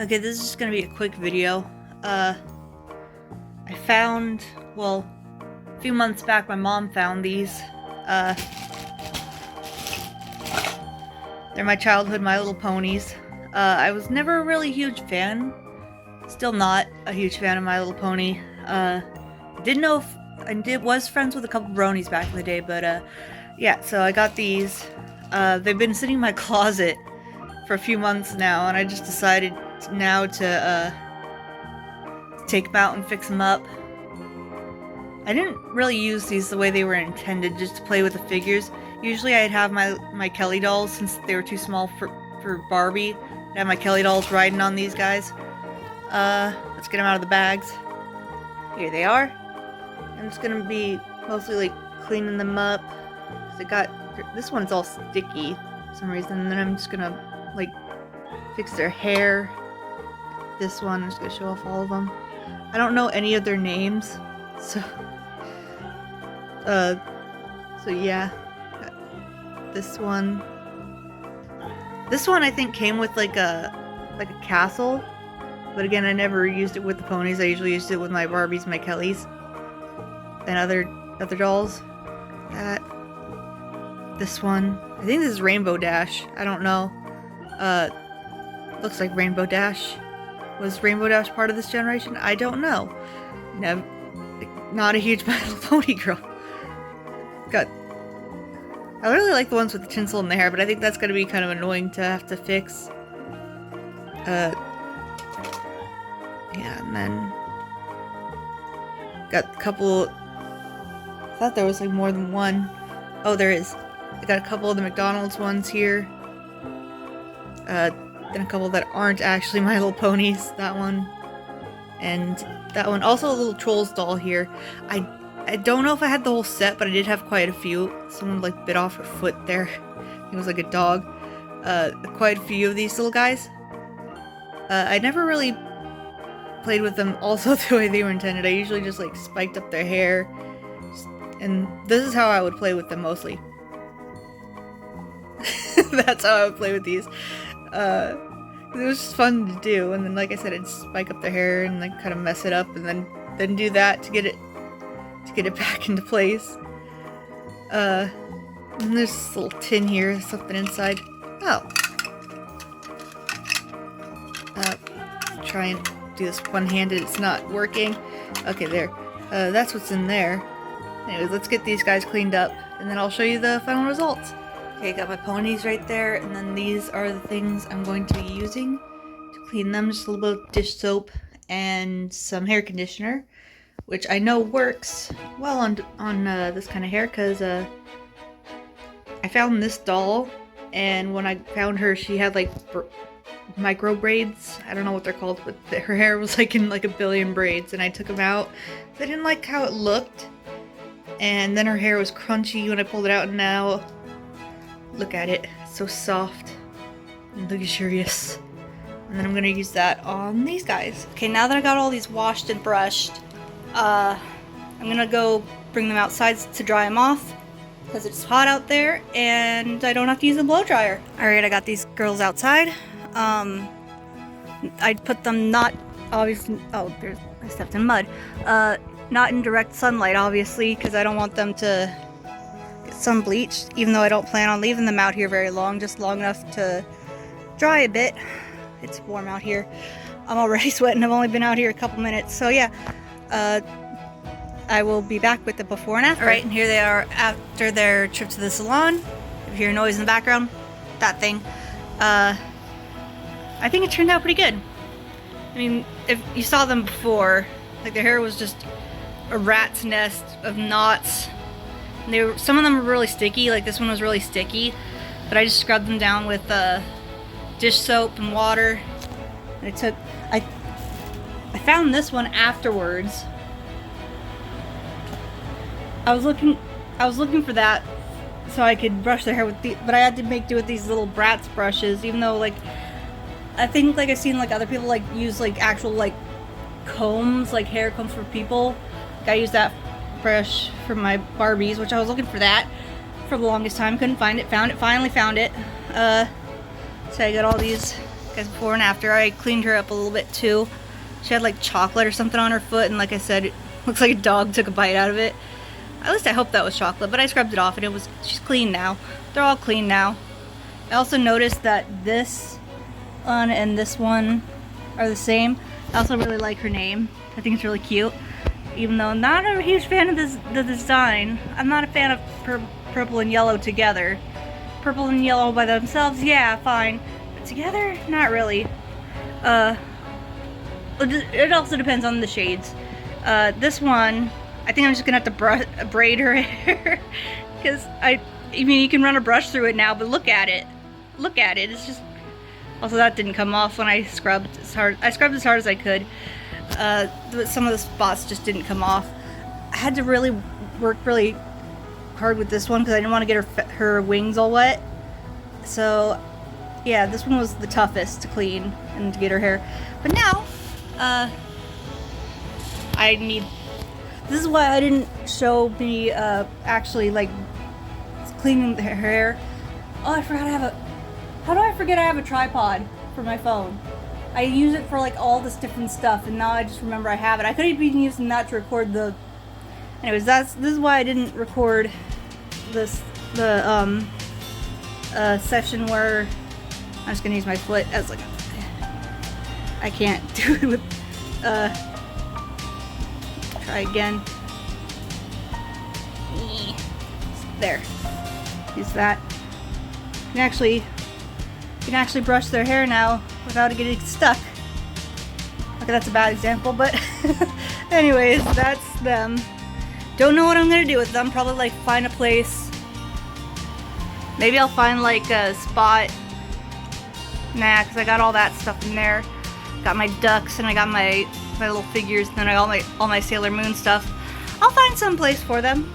Okay, this is just gonna be a quick video. I found, well, a few months back my mom found these. They're my childhood My Little Ponies. I was never a really huge fan. Still not a huge fan of My Little Pony. Didn't know if was friends with a couple bronies back in the day, but yeah, so I got these. They've been sitting in my closet for a few months now, and I just decided now to take them out and fix them up. I didn't really use these the way they were intended, just to play with the figures. Usually I'd have my Kelly dolls, since they were too small for Barbie. I'd have my Kelly dolls riding on these guys. Let's get them out of the bags. Here they are. I'm just gonna be mostly like cleaning them up. This one's all sticky for some reason, and then I'm just gonna like fix their hair. This one, I'm just gonna show off all of them. I don't know any of their names, so yeah. This one I think came with like a castle, but again, I never used it with the ponies. I usually used it with my Barbies, my Kellys, and other dolls. This one, I think this is Rainbow Dash. I don't know. Looks like Rainbow Dash. Was Rainbow Dash part of this generation? I don't know. Not a huge My Little Pony girl. I really like the ones with the tinsel in the hair, but I think that's gonna be kind of annoying to have to fix. Yeah, and then got a couple. I thought there was like more than one. Oh, there is. I got a couple of the McDonald's ones here. Then a couple that aren't actually My Little Ponies. That one. And that one. Also a little Trolls doll here. I don't know if I had the whole set, but I did have quite a few. Someone like bit off her foot there. I think it was like a dog. Quite a few of these little guys. I never really played with them also the way they were intended. I usually just like spiked up their hair. And this is how I would play with them mostly. That's how I would play with these. It was just fun to do, and then like I said, I'd spike up their hair and like kind of mess it up, and then do that to get it back into place. And there's this little tin here, something inside. Oh. Try and do this one-handed. It's not working. Okay, there. That's what's in there. Anyways, let's get these guys cleaned up, and then I'll show you the final results. Okay, got my ponies right there, and then these are the things I'm going to be using to clean them. Just a little bit of dish soap and some hair conditioner, which I know works well on this kind of hair, because I found this doll, and when I found her, she had like micro braids. I don't know what they're called, but her hair was like in like a billion braids, and I took them out. I didn't like how it looked, and then her hair was crunchy when I pulled it out, and now look at it, it's so soft and luxurious. And then I'm gonna use that on these guys. Okay, now that I got all these washed and brushed, I'm gonna go bring them outside to dry them off, because it's hot out there and I don't have to use a blow dryer. Alright, I got these girls outside. I put them not obviously, oh, I stepped in mud. Not in direct sunlight, obviously, because I don't want them to get sun bleached, even though I don't plan on leaving them out here very long, just long enough to dry a bit. It's warm out here. I'm already sweating. I've only been out here a couple minutes, so yeah. I will be back with the before and after. Alright, and here they are after their trip to the salon. If you hear noise in the background, that thing. I think it turned out pretty good. I mean, if you saw them before, like their hair was just a rat's nest of knots. And some of them were really sticky, like this one was really sticky, but I just scrubbed them down with dish soap and water. And I found this one afterwards. I was looking for that so I could brush their hair with but I had to make do with these little Bratz brushes, even though like I think like I've seen like other people like use like actual like combs, like hair combs for people. Like, I used that brush for my Barbies, which I was looking for that for the longest time, couldn't find it, finally found it. So I got all these Guys, before and after. I cleaned her up a little bit too. She had like chocolate or something on her foot, and like I said, it looks like a dog took a bite out of it. At least I hope that was chocolate, but I scrubbed it off and she's clean now. They're all clean now. I also noticed that this one and this one are the same. I also really like her name. I think it's really cute. Even though I'm not a huge fan of the design. I'm not a fan of purple and yellow together. Purple and yellow by themselves, yeah, fine. But together, not really. It also depends on the shades. This one, I think I'm just gonna have to braid her hair. Because I mean, you can run a brush through it now, but look at it. Look at it. It's just... Also, that didn't come off when I scrubbed as hard. I scrubbed as hard as I could. But some of the spots just didn't come off. I had to really work really hard with this one because I didn't want to get her wings all wet. So, yeah, this one was the toughest to clean and to get her hair. But now, I need... This is why I didn't show me actually like cleaning her hair. Oh, I forgot I have a... How do I forget I have a tripod for my phone? I use it for like all this different stuff, and now I just remember I have it. I could have been using that to record the... Anyways, this is why I didn't record the session where I'm just gonna use my foot as like I can't do it with try again. There. Use that. You can actually brush their hair now without it getting stuck. Okay, that's a bad example, but anyways, that's them. Don't know what I'm gonna do with them. Probably like find a place. Maybe I'll find like a spot. Nah, because I got all that stuff in there. Got my ducks and I got my little figures, and then I got all my Sailor Moon stuff. I'll find some place for them.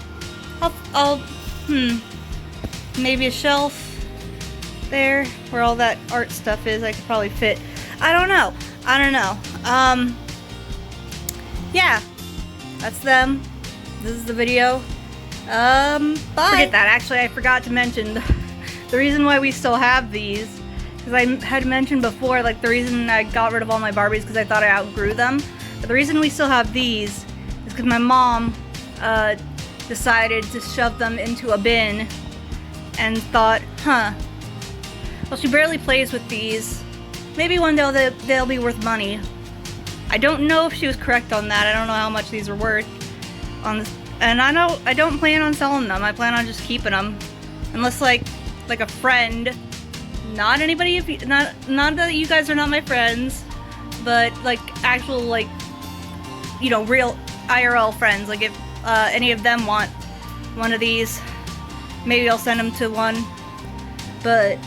Maybe a shelf there where all that art stuff is. I could probably fit. I don't know. Yeah, that's them. This is the video. Bye. Forget that. Actually, I forgot to mention the reason why we still have these, because I had mentioned before, like the reason I got rid of all my Barbies because I thought I outgrew them. But the reason we still have these is because my mom decided to shove them into a bin and thought, well, she barely plays with these. Maybe one day they'll be worth money. I don't know if she was correct on that. I don't know how much these are worth on this, and I don't plan on selling them. I plan on just keeping them, unless like a friend, not anybody. Not that you guys are not my friends, but like actual like real IRL friends. Like if any of them want one of these, maybe I'll send them to one. But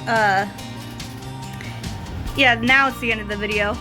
yeah, now it's the end of the video.